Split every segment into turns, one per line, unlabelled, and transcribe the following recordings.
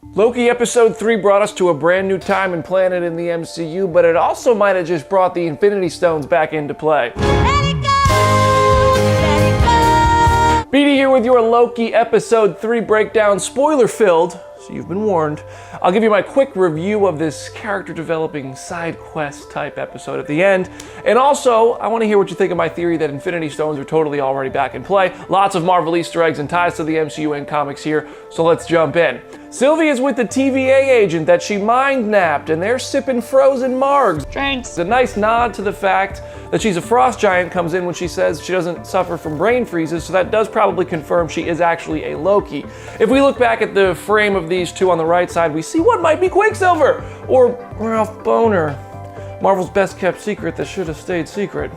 Loki Episode 3 brought us to a brand new time and planet in the MCU, but it also might have just brought the Infinity Stones back into play.
Let it go, let it go.
Beatty here with your Loki Episode 3 breakdown, spoiler-filled, so you've been warned. I'll give you my quick review of this character-developing side quest type episode at the end. And also, I want to hear what you think of my theory that Infinity Stones are totally already back in play. Lots of Marvel Easter eggs and ties to the MCU and comics here, so let's jump in. Sylvie is with the TVA agent that she mind-napped, and they're sipping frozen margs.
Drinks.
A nice nod to the fact that she's a frost giant comes in when she says she doesn't suffer from brain freezes, so that does probably confirm she is actually a Loki. If we look back at the frame of these two on the right side, we see what might be Quicksilver, or Ralph Boner. Marvel's best kept secret that should have stayed secret.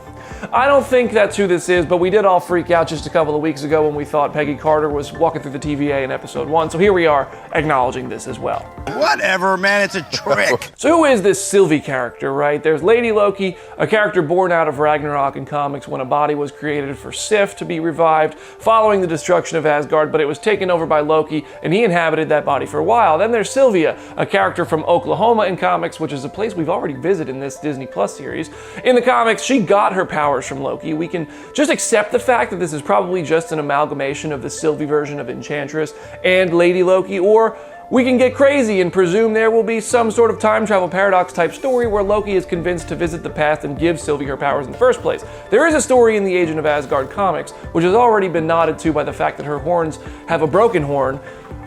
I don't think that's who this is, but we did all freak out just a couple of weeks ago when we thought Peggy Carter was walking through the TVA in episode 1, so here we are acknowledging this as well.
Whatever, man, it's a trick.
So who is this Sylvie character, right? There's Lady Loki, a character born out of Ragnarok in comics when a body was created for Sif to be revived following the destruction of Asgard, but it was taken over by Loki, and he inhabited that body for a while. Then there's Sylvia, a character from Oklahoma in comics, which is a place we've already visited in this Disney Plus series. In the comics, she got her powers from Loki. We can just accept the fact that this is probably just an amalgamation of the Sylvie version of Enchantress and Lady Loki, or we can get crazy and presume there will be some sort of time travel paradox type story where Loki is convinced to visit the past and give Sylvie her powers in the first place. There is a story in the Agent of Asgard comics, which has already been nodded to by the fact that her horns have a broken horn,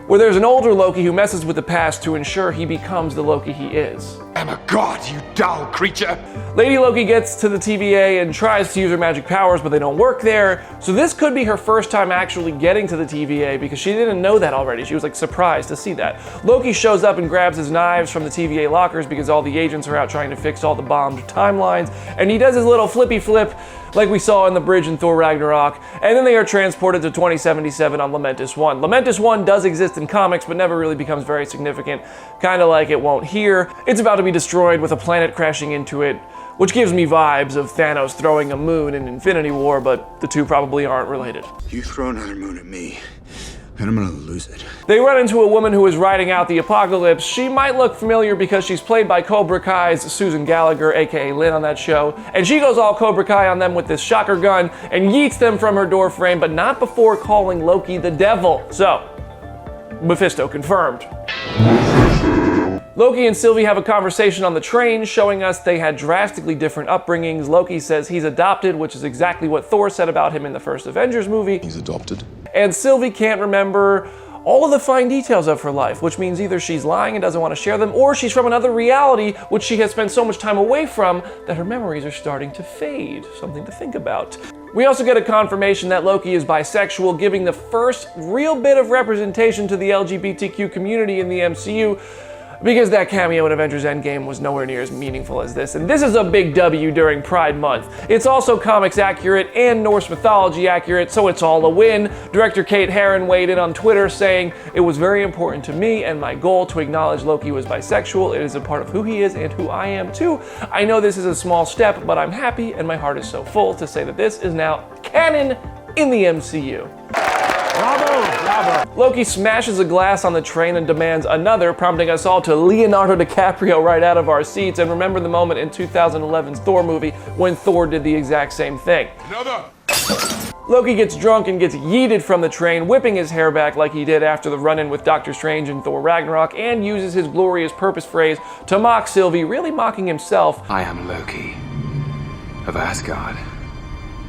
where there's an older Loki who messes with the past to ensure he becomes the Loki he is.
I'm a god, you dull creature.
Lady Loki gets to the TVA and tries to use her magic powers, but they don't work there. So this could be her first time actually getting to the TVA because she didn't know that already. She was like surprised to see that. Loki shows up and grabs his knives from the TVA lockers because all the agents are out trying to fix all the bombed timelines. And he does his little flippy flip like we saw in the bridge in Thor Ragnarok. And then they are transported to 2077 on Lamentis 1. Lamentis 1 does exist in comics, but never really becomes very significant. Kind of like it won't here. It's about to be destroyed with a planet crashing into it, which gives me vibes of Thanos throwing a moon in Infinity War, but the two probably aren't related.
You throw another moon at me, and I'm gonna lose it.
They run into a woman who is riding out the apocalypse. She might look familiar because she's played by Cobra Kai's Susan Gallagher, aka Lynn on that show, and she goes all Cobra Kai on them with this shocker gun and yeets them from her door frame, but not before calling Loki the Devil. So, Mephisto confirmed. Loki and Sylvie have a conversation on the train, showing us they had drastically different upbringings. Loki says he's adopted, which is exactly what Thor said about him in the first Avengers movie.
He's adopted.
And Sylvie can't remember all of the fine details of her life, which means either she's lying and doesn't want to share them, or she's from another reality, which she has spent so much time away from that her memories are starting to fade. Something to think about. We also get a confirmation that Loki is bisexual, giving the first real bit of representation to the LGBTQ community in the MCU, because that cameo in Avengers Endgame was nowhere near as meaningful as this, and this is a big W during Pride Month. It's also comics accurate and Norse mythology accurate, so it's all a win. Director Kate Herron weighed in on Twitter saying, "It was very important to me and my goal to acknowledge Loki was bisexual. It is a part of who he is and who I am too. I know this is a small step, but I'm happy and my heart is so full to say that this is now canon in the MCU."
Bravo, bravo.
Loki smashes a glass on the train and demands another, prompting us all to Leonardo DiCaprio right out of our seats and remember the moment in 2011's Thor movie when Thor did the exact same thing.
Another.
Loki gets drunk and gets yeeted from the train, whipping his hair back like he did after the run-in with Doctor Strange in Thor Ragnarok, and uses his glorious purpose phrase to mock Sylvie, really mocking himself.
I am Loki of Asgard,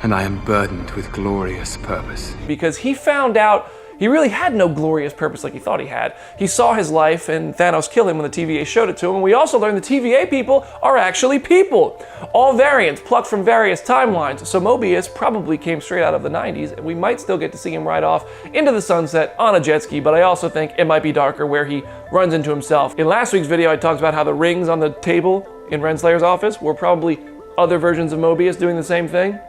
and I am burdened with glorious purpose.
Because he found out he really had no glorious purpose like he thought he had. He saw his life and Thanos kill him when the TVA showed it to him, and we also learned the TVA people are actually people. All variants plucked from various timelines, so Mobius probably came straight out of the 90s, and we might still get to see him ride off into the sunset on a jet ski, but I also think it might be darker where he runs into himself. In last week's video, I talked about how the rings on the table in Renslayer's office were probably other versions of Mobius doing the same thing.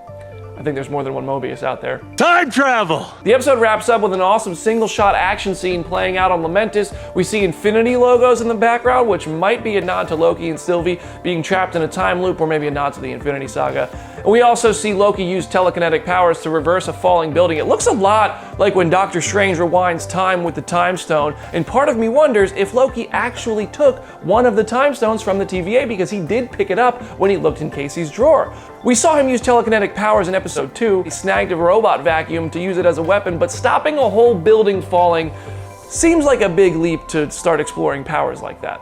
I think there's more than one Mobius out there.
Time travel!
The episode wraps up with an awesome single-shot action scene playing out on Lamentis. We see Infinity logos in the background, which might be a nod to Loki and Sylvie being trapped in a time loop, or maybe a nod to the Infinity Saga. And We also see Loki use telekinetic powers to reverse a falling building. It looks a lot like when Doctor Strange rewinds time with the Time Stone, and part of me wonders if Loki actually took one of the Time Stones from the TVA, because he did pick it up when he looked in Casey's drawer. We saw him use telekinetic powers in episode 2. He snagged a robot vacuum to use it as a weapon, but stopping a whole building falling seems like a big leap to start exploring powers like that.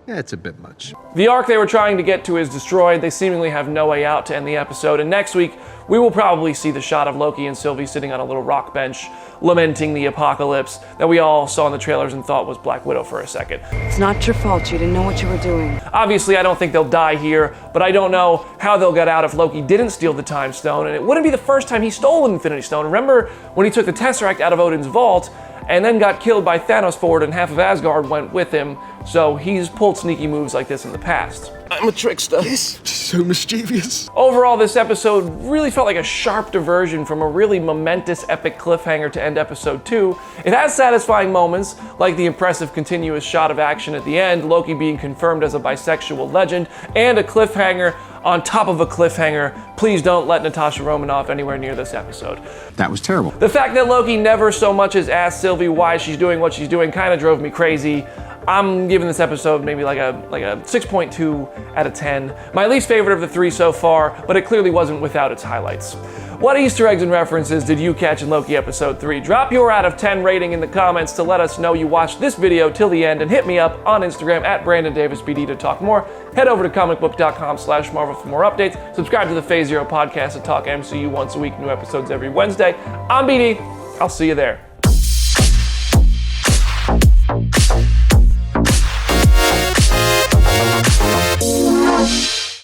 Yeah, it's a bit much.
The arc they were trying to get to is destroyed. They seemingly have no way out to end the episode, and next week we will probably see the shot of Loki and Sylvie sitting on a little rock bench, lamenting the apocalypse that we all saw in the trailers and thought was Black Widow for a second.
It's not your fault. You didn't know what you were doing.
Obviously, I don't think they'll die here, but I don't know how they'll get out if Loki didn't steal the Time Stone, and it wouldn't be the first time he stole an Infinity Stone. Remember when he took the Tesseract out of Odin's vault and then got killed by Thanos for it, and half of Asgard went with him, so he's pulled sneaky moves like this in the past.
I'm a trickster. Yes, so mischievous.
Overall, this episode really felt like a sharp diversion from a really momentous epic cliffhanger to end episode 2. It has satisfying moments, like the impressive continuous shot of action at the end, Loki being confirmed as a bisexual legend, and a cliffhanger on top of a cliffhanger. Please don't let Natasha Romanoff anywhere near this episode.
That was terrible.
The fact that Loki never so much as asked Sylvie why she's doing what she's doing kind of drove me crazy. I'm giving this episode maybe like a 6.2 out of 10. My least favorite of the 3 so far, but it clearly wasn't without its highlights. What Easter eggs and references did you catch in Loki episode 3? Drop your out of 10 rating in the comments to let us know you watched this video till the end, and hit me up on Instagram at BrandonDavisPD to talk more. Head over to Comicbook.com/Marvel for more updates. Subscribe to the Phase Zero podcast to talk MCU once a week, new episodes every Wednesday. I'm BD. I'll see you there.